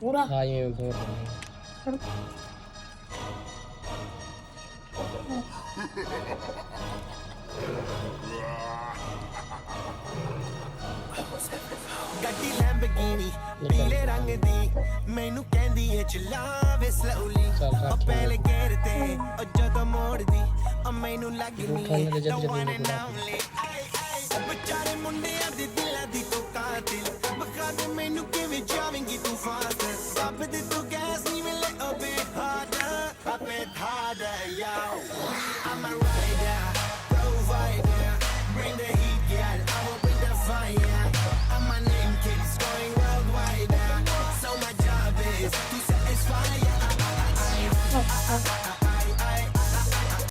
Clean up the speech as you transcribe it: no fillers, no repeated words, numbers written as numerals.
पूरा हाँ ये बोल रहा हूँ। ਗੱਡੀ ਲੈਂਬਗੀਨੀ ਪੀਲੇ ਰੰਗ ਦੀ ਮੈਨੂੰ ਕਹਿੰਦੀ ਏ ਚਲਾਵੇ ਸਲੋਲੀ ਉਹ ਪਹਿਲੇ ਗੇਰ ਤੇ ਉਹ ਜਦੋਂ ਮੋੜਦੀ ਉਹ ਮੈਨੂੰ ਲੱਗਨੀ ਏ the one and only ਵਿਚਾਰੇ ਮੁੰਡਿਆਂ ਦੇ ਦਿਲਾਂ ਦੀ ਤੂੰ ਕਾਤਿਲ ਬਖਾ ਦੇ ਮੈਨੂੰ ਕਿਵੇਂ ਜਾਵੇਂਗੀ ਤੂੰ ਫਾਸਟ ਰੱਬ ਦੇ ਤੂੰ ਗੈਸ ਨਹੀਂ ਮਿਲੇ ਉਹ ਬੇਹਾਰder a bit harder yo I'm a rider provider bring the heat girl I will bring the fire and my name keeps going worldwide so my job is to satisfy